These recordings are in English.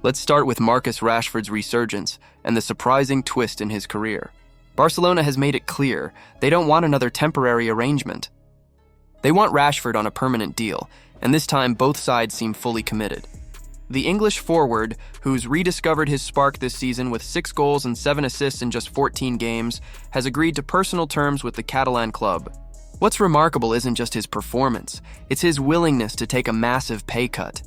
Let's start with Marcus Rashford's resurgence and the surprising twist in his career. Barcelona has made it clear they don't want another temporary arrangement. They want Rashford on a permanent deal, and this time both sides seem fully committed. The English forward, who's rediscovered his spark this season with 6 goals and 7 assists in just 14 games, has agreed to personal terms with the Catalan club. What's remarkable isn't just his performance, it's his willingness to take a massive pay cut.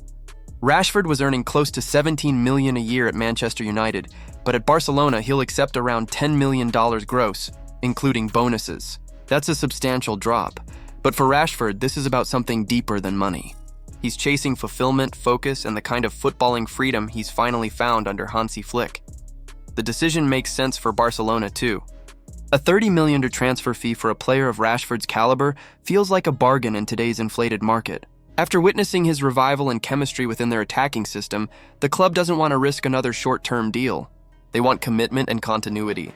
Rashford was earning close to $17 million a year at Manchester United, but at Barcelona he'll accept around $10 million gross, including bonuses. That's a substantial drop. But for Rashford, this is about something deeper than money. He's chasing fulfillment, focus, and the kind of footballing freedom he's finally found under Hansi Flick. The decision makes sense for Barcelona too. A $30 million transfer fee for a player of Rashford's caliber feels like a bargain in today's inflated market. After witnessing his revival and chemistry within their attacking system, the club doesn't want to risk another short-term deal. They want commitment and continuity.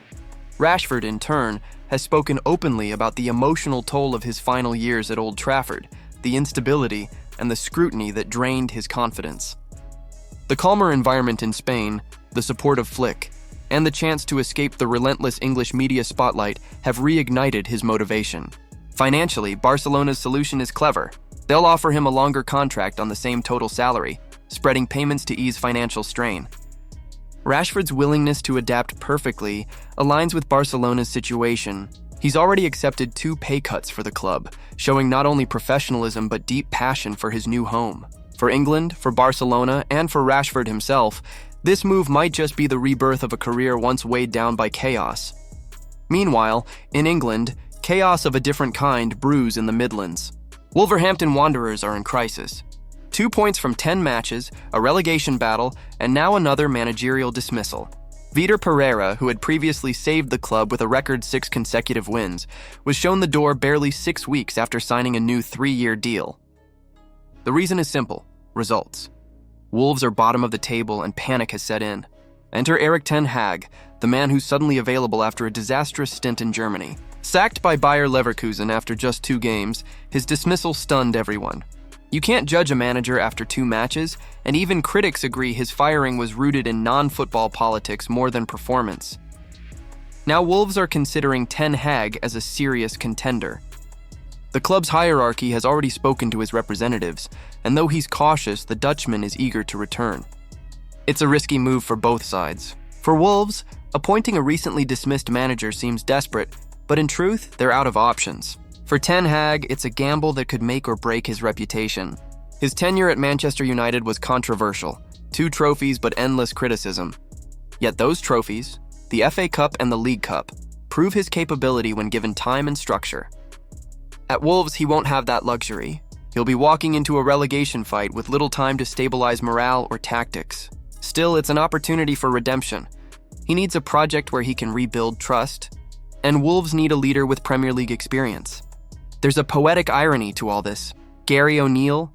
Rashford, in turn, has spoken openly about the emotional toll of his final years at Old Trafford, the instability, and the scrutiny that drained his confidence. The calmer environment in Spain, the support of Flick, and the chance to escape the relentless English media spotlight have reignited his motivation. Financially, Barcelona's solution is clever. They'll offer him a longer contract on the same total salary, spreading payments to ease financial strain. Rashford's willingness to adapt perfectly aligns with Barcelona's situation. He's already accepted 2 pay cuts for the club, showing not only professionalism but deep passion for his new home. For England, for Barcelona, and for Rashford himself, this move might just be the rebirth of a career once weighed down by chaos. Meanwhile, in England, chaos of a different kind brews in the Midlands. Wolverhampton Wanderers are in crisis. 2 points from 10 matches, a relegation battle, and now another managerial dismissal. Vitor Pereira, who had previously saved the club with a record 6 consecutive wins, was shown the door barely 6 weeks after signing a new 3-year deal. The reason is simple: results. Wolves are bottom of the table and panic has set in. Enter Erik ten Hag, the man who's suddenly available after a disastrous stint in Germany. Sacked by Bayer Leverkusen after just 2 games, his dismissal stunned everyone. You can't judge a manager after 2 matches, and even critics agree his firing was rooted in non-football politics more than performance. Now Wolves are considering Ten Hag as a serious contender. The club's hierarchy has already spoken to his representatives, and though he's cautious, the Dutchman is eager to return. It's a risky move for both sides. For Wolves, appointing a recently dismissed manager seems desperate, but in truth, they're out of options. For Ten Hag, it's a gamble that could make or break his reputation. His tenure at Manchester United was controversial. 2 trophies but endless criticism. Yet those trophies, the FA Cup and the League Cup, prove his capability when given time and structure. At Wolves, he won't have that luxury. He'll be walking into a relegation fight with little time to stabilize morale or tactics. Still, it's an opportunity for redemption. He needs a project where he can rebuild trust, and Wolves need a leader with Premier League experience. There's a poetic irony to all this. Gary O'Neill,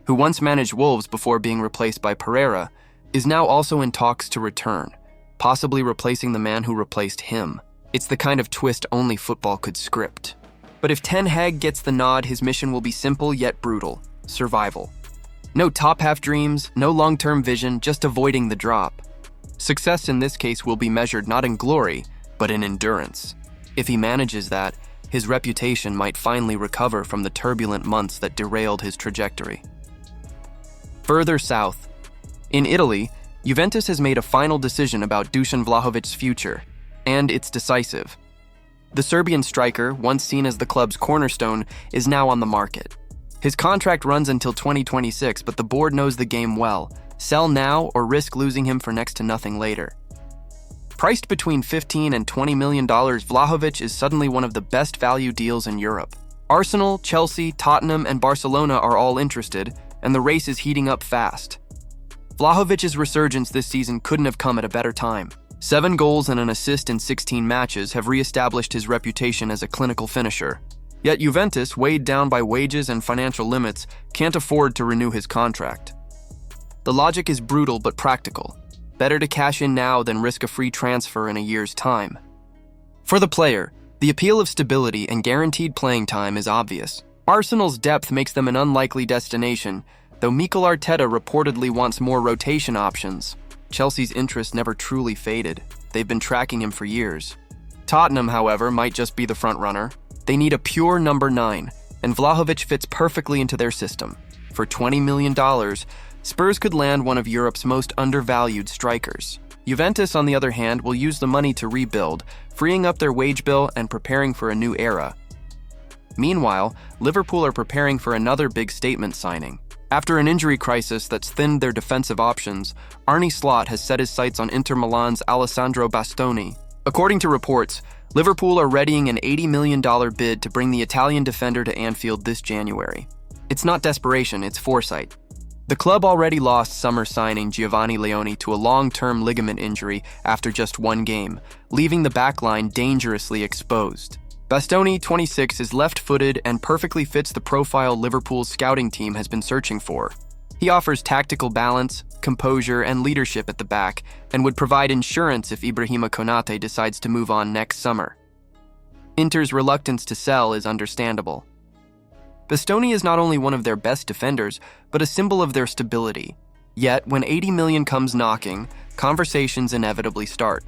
who once managed Wolves before being replaced by Pereira, is now also in talks to return, possibly replacing the man who replaced him. It's the kind of twist only football could script. But if Ten Hag gets the nod, his mission will be simple yet brutal: survival. No top-half dreams, no long-term vision, just avoiding the drop. Success in this case will be measured not in glory, but in endurance. If he manages that, his reputation might finally recover from the turbulent months that derailed his trajectory. Further south, in Italy, Juventus has made a final decision about Dusan Vlahovic's future, and it's decisive. The Serbian striker, once seen as the club's cornerstone, is now on the market. His contract runs until 2026, but the board knows the game well. Sell now or risk losing him for next to nothing later. Priced between $15 and $20 million, Vlahovic is suddenly one of the best value deals in Europe. Arsenal, Chelsea, Tottenham, and Barcelona are all interested, and the race is heating up fast. Vlahovic's resurgence this season couldn't have come at a better time. 7 goals and an assist in 16 matches have re-established his reputation as a clinical finisher. Yet Juventus, weighed down by wages and financial limits, can't afford to renew his contract. The logic is brutal but practical. Better to cash in now than risk a free transfer in a year's time. For the player, the appeal of stability and guaranteed playing time is obvious. Arsenal's depth makes them an unlikely destination, though Mikel Arteta reportedly wants more rotation options. Chelsea's interest never truly faded. They've been tracking him for years. Tottenham, however, might just be the front-runner. They need a pure number 9, and Vlahovic fits perfectly into their system. For $20 million, Spurs could land one of Europe's most undervalued strikers. Juventus, on the other hand, will use the money to rebuild, freeing up their wage bill and preparing for a new era. Meanwhile, Liverpool are preparing for another big statement signing. After an injury crisis that's thinned their defensive options, Arne Slot has set his sights on Inter Milan's Alessandro Bastoni. According to reports, Liverpool are readying an $80 million bid to bring the Italian defender to Anfield this January. It's not desperation, it's foresight. The club already lost summer signing Giovanni Leoni to a long-term ligament injury after just one game, leaving the backline dangerously exposed. Bastoni, 26, is left-footed and perfectly fits the profile Liverpool's scouting team has been searching for. He offers tactical balance, composure, and leadership at the back, and would provide insurance if Ibrahima Konate decides to move on next summer. Inter's reluctance to sell is understandable. Bastoni is not only one of their best defenders, but a symbol of their stability. Yet, when $80 million comes knocking, conversations inevitably start.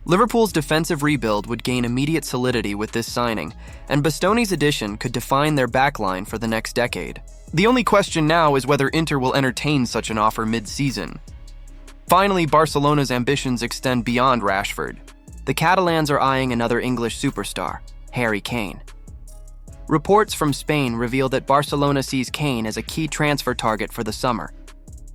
Liverpool's defensive rebuild would gain immediate solidity with this signing, and Bastoni's addition could define their backline for the next decade. The only question now is whether Inter will entertain such an offer mid-season. Finally, Barcelona's ambitions extend beyond Rashford. The Catalans are eyeing another English superstar, Harry Kane. Reports from Spain reveal that Barcelona sees Kane as a key transfer target for the summer.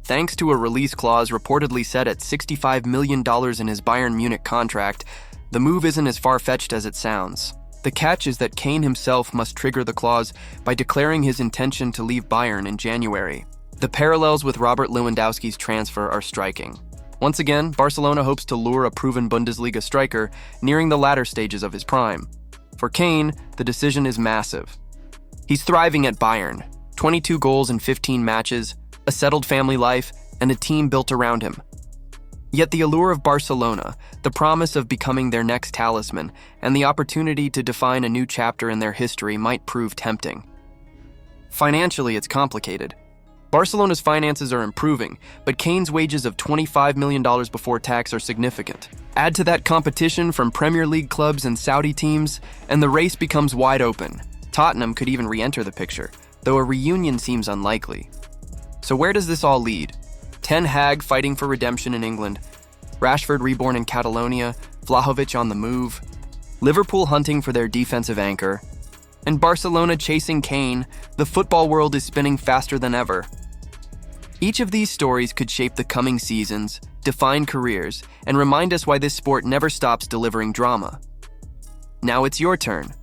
Thanks to a release clause reportedly set at $65 million in his Bayern Munich contract, the move isn't as far-fetched as it sounds. The catch is that Kane himself must trigger the clause by declaring his intention to leave Bayern in January. The parallels with Robert Lewandowski's transfer are striking. Once again, Barcelona hopes to lure a proven Bundesliga striker nearing the latter stages of his prime. For Kane, the decision is massive. He's thriving at Bayern, 22 goals in 15 matches, a settled family life, and a team built around him. Yet the allure of Barcelona, the promise of becoming their next talisman, and the opportunity to define a new chapter in their history might prove tempting. Financially, it's complicated. Barcelona's finances are improving, but Kane's wages of $25 million before tax are significant. Add to that competition from Premier League clubs and Saudi teams, and the race becomes wide open. Tottenham could even re-enter the picture, though a reunion seems unlikely. So where does this all lead? Ten Hag fighting for redemption in England, Rashford reborn in Catalonia, Vlahovic on the move, Liverpool hunting for their defensive anchor, and Barcelona chasing Kane. The football world is spinning faster than ever. Each of these stories could shape the coming seasons, define careers, and remind us why this sport never stops delivering drama. Now it's your turn.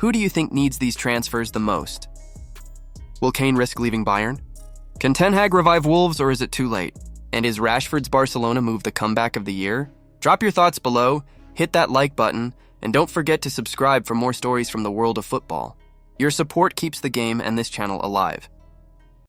Who do you think needs these transfers the most? Will Kane risk leaving Bayern? Can Ten Hag revive Wolves, or is it too late? And is Rashford's Barcelona move the comeback of the year? Drop your thoughts below, hit that like button, and don't forget to subscribe for more stories from the world of football. Your support keeps the game and this channel alive.